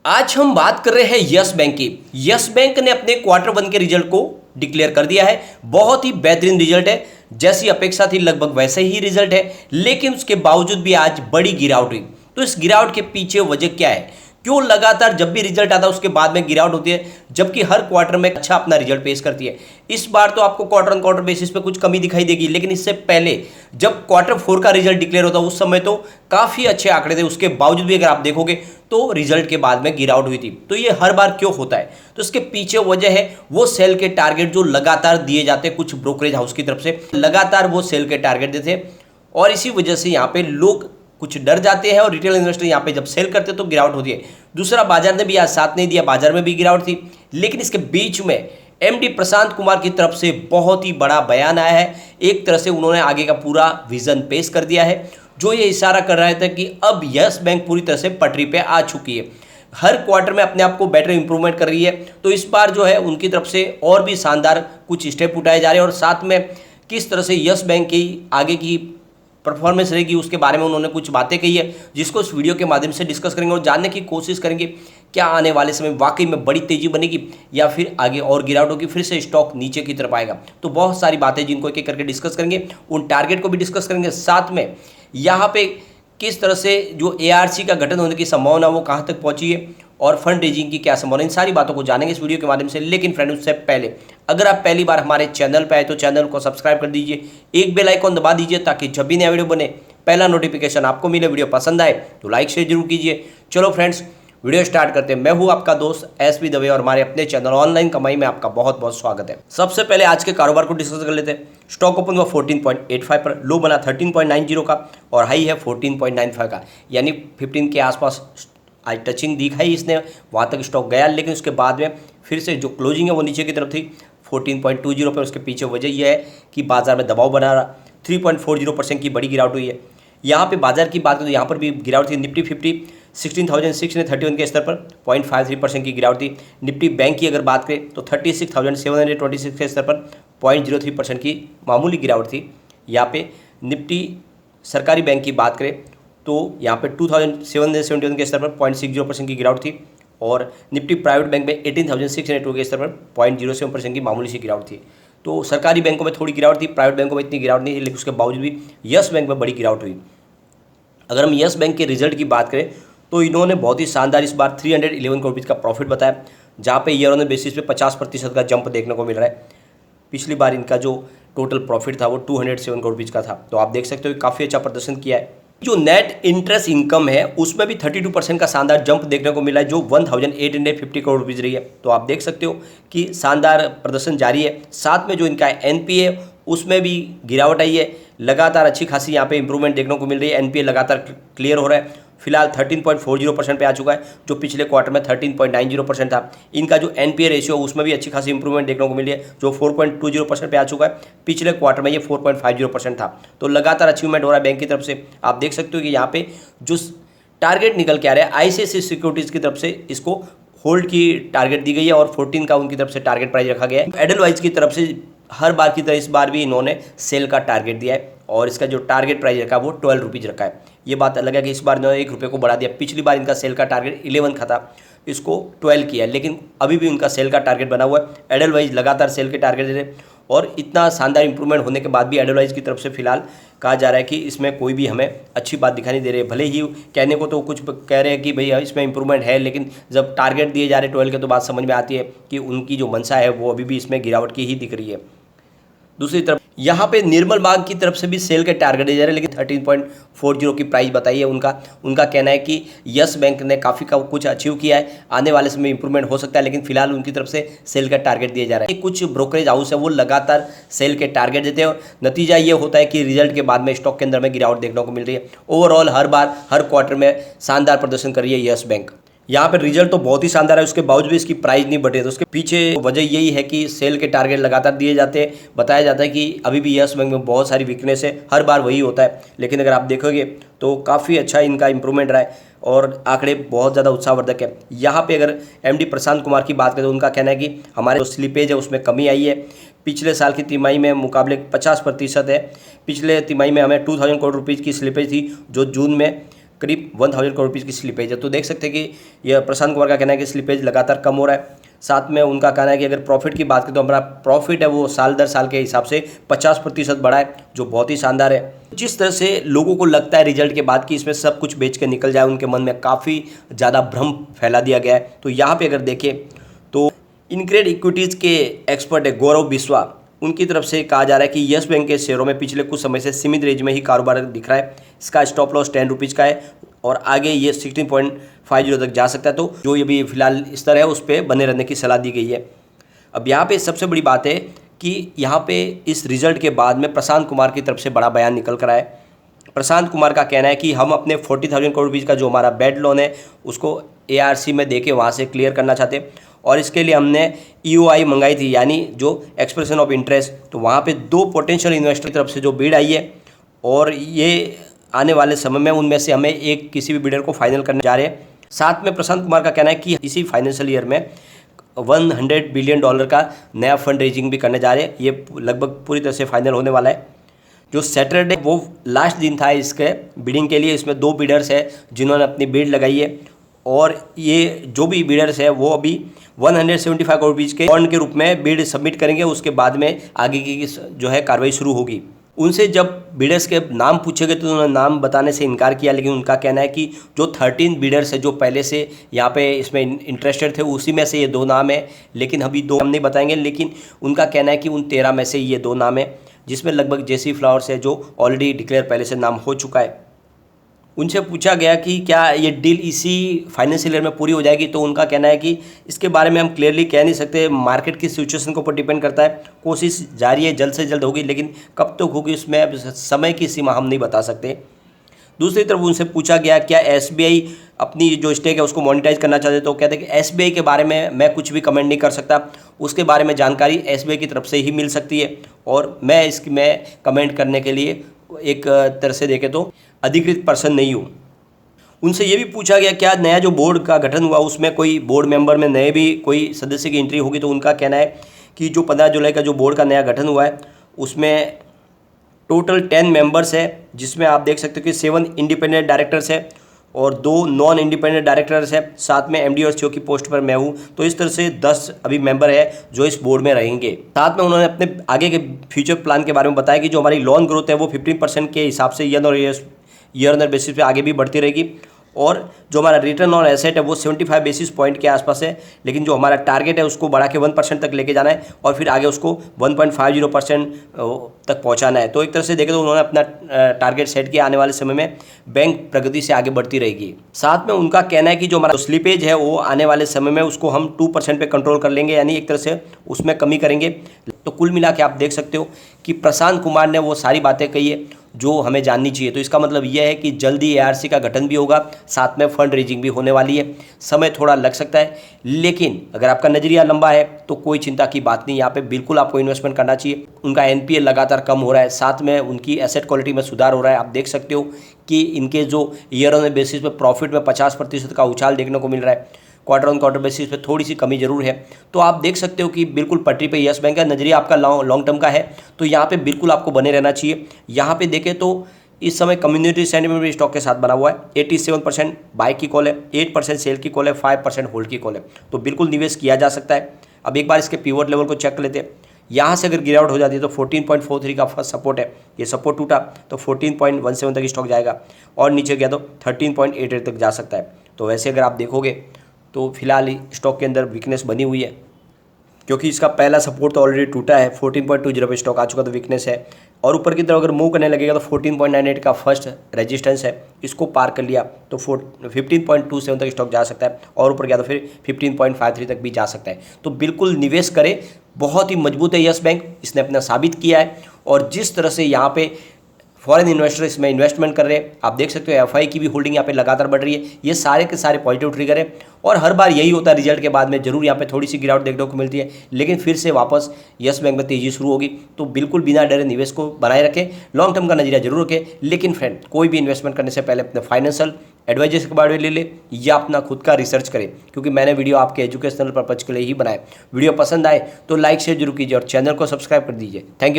आज हम बात कर रहे हैं यस बैंक की। यस बैंक ने अपने क्वार्टर वन के रिजल्ट को डिक्लेयर कर दिया है। बहुत ही बेहतरीन रिजल्ट है, जैसी अपेक्षा थी लगभग वैसे ही रिजल्ट है, लेकिन उसके बावजूद भी आज बड़ी गिरावट हुई। तो इस गिरावट के पीछे वजह क्या है? क्यों लगातार जब भी रिजल्ट आता है उसके बाद में गिरावट होती है, जबकि हर क्वार्टर में अच्छा अपना रिजल्ट पेश करती है। इस बार तो आपको क्वार्टर ऑन क्वार्टर बेसिस पे कुछ कमी दिखाई देगी, लेकिन इससे पहले जब क्वार्टर फोर का रिजल्ट डिक्लेयर होता उस समय तो काफ़ी अच्छे आंकड़े थे। उसके बावजूद भी अगर आप देखोगे तो रिजल्ट के बाद में गिरावट हुई थी। तो ये हर बार क्यों होता है? तो इसके पीछे वजह है वो सेल के टारगेट जो लगातार दिए जाते हैं कुछ ब्रोकरेज हाउस की तरफ से। लगातार वो सेल के टारगेट देते हैं और इसी वजह से यहाँ पे लोग कुछ डर जाते हैं और रिटेल इन्वेस्टर यहाँ पे जब सेल करते हैं तो गिरावट होती है। दूसरा, बाजार ने भी आज साथ नहीं दिया, बाजार में भी गिरावट थी। लेकिन इसके बीच में एमडी प्रशांत कुमार की तरफ से बहुत ही बड़ा बयान आया है। एक तरह से उन्होंने आगे का पूरा विजन पेश कर दिया है, जो ये इशारा कर रहा था कि अब यस बैंक पूरी तरह से पटरी पे आ चुकी है। हर क्वार्टर में अपने आप को बेटर इंप्रूवमेंट कर रही है। तो इस बार जो है उनकी तरफ से और भी शानदार कुछ स्टेप उठाए जा रहे हैं और साथ में किस तरह से यस बैंक की आगे की परफॉर्मेंस रहेगी उसके बारे में उन्होंने कुछ बातें कही है, जिसको इस वीडियो के माध्यम से डिस्कस करेंगे और जानने की कोशिश करेंगे क्या आने वाले समय वाकई में बड़ी तेजी बनेगी या फिर आगे और गिरावट होगी, फिर से स्टॉक नीचे की तरफ आएगा। तो बहुत सारी बातें जिनको एक एक करके डिस्कस करेंगे, उन टारगेट को भी डिस्कस करेंगे, साथ में यहाँ पे किस तरह से जो एआरसी का गठन होने की संभावना वो कहाँ तक पहुँची है और फंड रेजिंग की क्या संभावना, इन सारी बातों को जानेंगे इस वीडियो के माध्यम से। लेकिन फ्रेंड, उससे पहले अगर आप पहली बार हमारे चैनल पर आए तो चैनल को सब्सक्राइब कर दीजिए, एक बेल आइकॉन दबा दीजिए ताकि जब भी नया वीडियो बने पहला नोटिफिकेशन आपको मिले। वीडियो पसंद आए तो लाइक शेयर जरूर कीजिए। चलो फ्रेंड्स, वीडियो स्टार्ट करते हैं। मैं हूं आपका दोस्त एसपी दवे और हमारे अपने चैनल ऑनलाइन कमाई में आपका बहुत बहुत स्वागत है। सबसे पहले आज के कारोबार को डिस्कस कर लेते हैं। स्टॉक ओपन हुआ 14.85 पर, लो बना 13.90 का और हाई है 14.95 का, यानी 15 के आसपास आज टचिंग दिखाई इसने, वहाँ तक स्टॉक गया। लेकिन उसके बाद में फिर से जो क्लोजिंग है वो नीचे की तरफ थी 14.20 पर। उसके पीछे वजह यह है कि बाजार में दबाव बना रहा, 3.40% की बड़ी गिरावट हुई है। यहाँ पे बाजार की बात करें तो यहाँ पर भी गिरावट थी। निफ्टी 50 16,631 के स्तर पर 0.53% की गिरावट थी। निफ्टी बैंक की अगर बात करें तो 36,726 के स्तर पर 0.03% की मामूली गिरावट थी। यहाँ पे निफ्टी सरकारी बैंक की बात करें तो यहाँ पे 2,771 के स्तर पर 0.60% की गिरावट थी और निफ्टी प्राइवेट बैंक में 18,602 के स्तर पर 0.07% की मामूली सी गिरावट थी। तो सरकारी बैंकों में थोड़ी गिरावट थी, प्राइवेट बैंकों में इतनी गिरावट नहीं थी, लेकिन उसके बावजूद भी यस बैंक में बड़ी गिरावट हुई। अगर हम यस बैंक के रिजल्ट की बात करें तो इन्होंने बहुत ही शानदार इस बार 311 करोड़ रुपये का प्रॉफिट बताया, जहाँ पे ईयर ऑन बेसिस पे 50% का जंप देखने को मिल रहा है। पिछली बार इनका जो टोटल प्रॉफिट था वो 207 करोड़ रुपये का था। तो आप देख सकते हो काफ़ी अच्छा प्रदर्शन किया है। जो नेट इंटरेस्ट इनकम है उसमें भी 32% का शानदार जंप देखने को मिला है, जो 1850 करोड़ रुपीज़ रही है। तो आप देख सकते हो कि शानदार प्रदर्शन जारी है। साथ में जो इनका एनपीए उसमें भी गिरावट आई है, लगातार अच्छी खासी यहाँ पे इंप्रूवमेंट देखने को मिल रही है। एनपीए लगातार क्लियर हो रहा है, फिलहाल 13.40% पे आ चुका है, जो पिछले क्वार्टर में 13.90% था। इनका जो एनपीए रेशियो उसमें भी अच्छी खासी इंप्रूवमेंट देखने को मिली है, जो 4.20% पे आ चुका है। पिछले क्वार्टर में ये 4.50% था। तो लगातार अचीवमेंट हो रहा है बैंक की तरफ से। आप देख सकते हो कि यहाँ पे जो टारगेट निकल के आ रहा है आईसीआईसीआई सिक्योरिटीज़ की तरफ से, इसको होल्ड की टारगेट दी गई है और 14 का उनकी तरफ से टारगेट प्राइस रखा गया है। एडलवाइज की तरफ से हर बार की तरह इस बार भी इन्होंने सेल का टारगेट दिया है और इसका जो टारगेट प्राइस रखा है वो 12 रुपीज़ रखा है। ये बात अलग है कि इस बार इन्होंने 1 रुपये को बढ़ा दिया। पिछली बार इनका सेल का टारगेट 11 का था, इसको 12 किया है, लेकिन अभी भी उनका सेल का टारगेट बना हुआ है। एडलवाइज लगातार सेल के टारगेट दे रहे हैं और इतना शानदार इंप्रूवमेंट होने के बाद भी एडलवाइज की तरफ से फिलहाल कहा जा रहा है कि इसमें कोई भी हमें अच्छी बात दिखाई नहीं दे रही है। भले ही कहने को तो कुछ कह रहे हैं कि भैया इसमें इंप्रूवमेंट है, लेकिन जब टारगेट दिए जा रहे 12 के तो बात समझ में आती है कि उनकी जो मंशा है वो अभी भी इसमें गिरावट की ही दिख रही है। दूसरी तरफ यहाँ पे निर्मल बाग की तरफ से भी सेल के टारगेट दिए जा रहे हैं, लेकिन 13.40 की प्राइस बताई है उनका कहना है कि यस बैंक ने काफ़ी का कुछ अचीव किया है, आने वाले समय इंप्रूवमेंट हो सकता है, लेकिन फिलहाल उनकी तरफ से सेल का टारगेट दिया जा रहा है। कुछ ब्रोकरेज हाउस है वो लगातार सेल के टारगेट देते हैं, नतीजा ये होता है कि रिजल्ट के बाद में स्टॉक के अंदर में गिरावट देखने को मिल रही है। ओवरऑल हर बार हर क्वार्टर में शानदार प्रदर्शन कर रही है यस बैंक। यहाँ पे रिजल्ट तो बहुत ही शानदार है, उसके बावजूद भी इसकी प्राइस नहीं बढ़ी है। तो उसके पीछे वजह यही है कि सेल के टारगेट लगातार दिए जाते हैं। बताया जाता है कि अभी भी यस बैंक में बहुत सारी वीकनेस है, हर बार वही होता है, लेकिन अगर आप देखोगे तो काफ़ी अच्छा इनका इंप्रूवमेंट रहा है और आंकड़े बहुत ज़्यादा उत्साहवर्धक है। यहाँ पे अगर एमडी प्रशांत कुमार की बात करें तो उनका कहना है कि हमारे जो स्लिपेज है उसमें कमी आई है। पिछले साल की तिमाही में मुकाबले 50% है। पिछले तिमाही में हमें 2000 करोड़ रुपीज़ की स्लिपेज थी, जो जून में करीब 1000 करोड़ रुपीज़ की स्लिपेज है। तो देख सकते हैं कि यह प्रशांत कुमार का कहना है कि स्लिपेज लगातार कम हो रहा है। साथ में उनका कहना है कि अगर प्रॉफिट की बात करें तो हमारा प्रॉफिट है वो साल दर साल के हिसाब से 50% बढ़ा है, जो बहुत ही शानदार है। जिस तरह से लोगों को लगता है रिजल्ट के बाद कि इसमें सब कुछ बेच के निकल जाए, उनके मन में काफ़ी ज़्यादा भ्रम फैला दिया गया है। तो यहाँ पे अगर देखें तो इनक्रेड इक्विटीज़ के एक्सपर्ट है गौरव बिस्वा, उनकी तरफ से कहा जा रहा है कि यस बैंक के शेयरों में पिछले कुछ समय से सीमित रेंज में ही कारोबार दिख रहा है। इसका स्टॉप लॉस 10 रुपीज़ का है और आगे ये 16.50 तक जा सकता है। तो जो ये भी फिलहाल स्तर है उस पर बने रहने की सलाह दी गई है। अब यहाँ पे सबसे बड़ी बात है कि यहाँ पे इस रिजल्ट के बाद में प्रशांत कुमार की तरफ से बड़ा बयान निकल कर आया है। प्रशांत कुमार का कहना है कि हम अपने 40,000 करोड़ रुपीज़ का जो हमारा बैड लोन है उसको ARC में देके वहाँ से क्लियर करना चाहते हैं और इसके लिए हमने EOI मंगाई थी, यानी जो एक्सप्रेशन ऑफ इंटरेस्ट। तो वहाँ पे 2 पोटेंशियल इन्वेस्टर की तरफ से जो बिड आई है और ये आने वाले समय में उनमें से हमें एक किसी भी बिडर को फाइनल करने जा रहे हैं। साथ में प्रशांत कुमार का कहना है कि इसी फाइनेंशियल ईयर में $100 बिलियन का नया फंड रेजिंग भी करने जा रहे हैं। ये लगभग पूरी तरह से फाइनल होने वाला है। जो सैटरडे वो लास्ट दिन था इसके बिडिंग के लिए। इसमें 2 बिडर्स है जिन्होंने अपनी बिड लगाई है और ये जो भी बिडर्स है वो अभी 175 करोड़ रुपीज़ के बॉन्ड के रूप में बिड सबमिट करेंगे। उसके बाद में आगे की जो है कार्रवाई शुरू होगी। उनसे जब बिडर्स के नाम पूछे गए तो उन्होंने नाम बताने से इनकार किया, लेकिन उनका कहना है कि जो 13 बिडर्स है जो पहले से यहाँ पे इसमें इंटरेस्टेड थे उसी में से ये 2 नाम है, लेकिन अभी 2 नाम नहीं बताएंगे। लेकिन उनका कहना है कि उन 13 में से ये 2 नाम है, जिसमें लगभग जेसी फ्लावर्स है जो ऑलरेडी डिक्लेयर पहले से नाम हो चुका है। उनसे पूछा गया कि क्या ये डील इसी फाइनेंशियल ईयर में पूरी हो जाएगी, तो उनका कहना है कि इसके बारे में हम क्लियरली कह नहीं सकते, मार्केट की सिचुएशन के ऊपर डिपेंड करता है। कोशिश जारी है, जल्द से जल्द होगी, लेकिन कब तक होगी उसमें अब समय की सीमा हम नहीं बता सकते। दूसरी तरफ उनसे पूछा गया क्या SBI अपनी जो स्टेक है उसको मोनेटाइज करना चाहते, तो कहते हैं कि SBI के बारे में मैं कुछ भी कमेंट नहीं कर सकता, उसके बारे में जानकारी SBI की तरफ से ही मिल सकती है और मैं कमेंट करने के लिए एक तरह से देखें तो अधिकृत पर्सन नहीं हूँ। उनसे ये भी पूछा गया क्या नया जो बोर्ड का गठन हुआ उसमें कोई बोर्ड मेंबर में नए भी कोई सदस्य की एंट्री होगी, तो उनका कहना है कि जो 15 जुलाई का जो बोर्ड का नया गठन हुआ है उसमें टोटल 10 मेंबर्स है, जिसमें आप देख सकते हो कि 7 इंडिपेंडेंट डायरेक्टर्स है और 2 नॉन इंडिपेंडेंट डायरेक्टर्स है, साथ में MD और CEO की पोस्ट पर मैं हूँ। तो इस तरह से 10 अभी मेंबर है जो इस बोर्ड में रहेंगे। साथ में उन्होंने अपने आगे के फ्यूचर प्लान के बारे में बताया कि जो हमारी लोन ग्रोथ है वो 15% के हिसाब से ईयर ऑन बेसिस पे आगे भी बढ़ती रहेगी और जो हमारा रिटर्न ऑन एसेट है वो 75 बेसिस पॉइंट के आसपास है, लेकिन जो हमारा टारगेट है उसको बढ़ा के 1% तक लेके जाना है और फिर आगे उसको 1.50% तक पहुंचाना है। तो एक तरह से देखें तो उन्होंने अपना टारगेट सेट किया, आने वाले समय में बैंक प्रगति से आगे बढ़ती रहेगी। साथ में उनका कहना है कि जो हमारा स्लिपेज है वो आने वाले समय में उसको हम 2% पे कंट्रोल कर लेंगे, यानी एक तरह से उसमें कमी करेंगे। तो कुल मिला के आप देख सकते हो कि प्रशांत कुमार ने वो सारी बातें कही है जो हमें जाननी चाहिए। तो इसका मतलब यह है कि जल्दी ARC का गठन भी होगा, साथ में फंड रेजिंग भी होने वाली है। समय थोड़ा लग सकता है, लेकिन अगर आपका नज़रिया लंबा है तो कोई चिंता की बात नहीं, यहाँ पे बिल्कुल आपको इन्वेस्टमेंट करना चाहिए। उनका NPA लगातार कम हो रहा है, साथ में उनकी एसेट क्वालिटी में सुधार हो रहा है। आप देख सकते हो कि इनके जो ईयर ऑन बेसिस पे प्रॉफिट में 50% का उछाल देखने को मिल रहा है। क्वार्टर ऑन क्वार्टर बेसिस पे थोड़ी सी कमी जरूर है। तो आप देख सकते हो कि बिल्कुल पटरी पे यस बैंक का नजरिया आपका लॉन्ग टर्म का है, तो यहाँ पे बिल्कुल आपको बने रहना चाहिए। यहाँ पे देखें तो इस समय कम्युनिटी सेंटिमेंट भी स्टॉक के साथ बना हुआ है। 87% बाय की कॉल है, 8% सेल की कॉल है, 5% होल्ड की कॉल है। तो बिल्कुल निवेश किया जा सकता है। अब एक बार इसके पिवट लेवल को चेक कर लेते हैं। यहाँ से अगर गिरावट हो जाती है तो 14.43 का फर्स्ट सपोर्ट है, ये सपोर्ट टूटा तो 14.17 तक स्टॉक जाएगा और नीचे गया तो 13.88 तक जा सकता है। तो वैसे अगर आप देखोगे तो फिलहाल स्टॉक के अंदर वीकनेस बनी हुई है, क्योंकि इसका पहला सपोर्ट तो ऑलरेडी टूटा है, 14.20 पे स्टॉक आ चुका, तो वीकनेस है। और ऊपर की तरफ अगर मूव करने लगेगा तो 14.98 का फर्स्ट रेजिस्टेंस है, इसको पार कर लिया तो 15.27 तक स्टॉक जा सकता है और ऊपर गया तो फिर 15.53 तक भी जा सकता है। तो बिल्कुल निवेश करें, बहुत ही मजबूत है यस बैंक, इसने अपना साबित किया है। और जिस तरह से यहाँ पे फॉरेन इन्वेस्टर इसमें इन्वेस्टमेंट कर रहे हैं, आप देख सकते हो FI की भी होल्डिंग यहाँ पे लगातार बढ़ रही है। ये सारे के सारे पॉजिटिव ट्रिगर है और हर बार यही होता है, रिजल्ट के बाद में जरूर यहाँ पे थोड़ी सी गिरावट देखने को मिलती है, लेकिन फिर से वापस यस बैंक में तेजी शुरू होगी। तो बिल्कुल बिना डरे निवेश को बनाए रखें, लॉन्ग टर्म का नजरिया जरूर रखें। लेकिन फ्रेंड, कोई भी इन्वेस्टमेंट करने से पहले अपने फाइनेंशियल एडवाइजर्स के बारे में ले ले या अपना खुद का रिसर्च करें, क्योंकि मैंने वीडियो आपके एजुकेशनल पर्पज के लिए ही बनाए। वीडियो पसंद आए तो लाइक शेयर जरूर कीजिए और चैनल को सब्सक्राइब कर दीजिए। Thank you.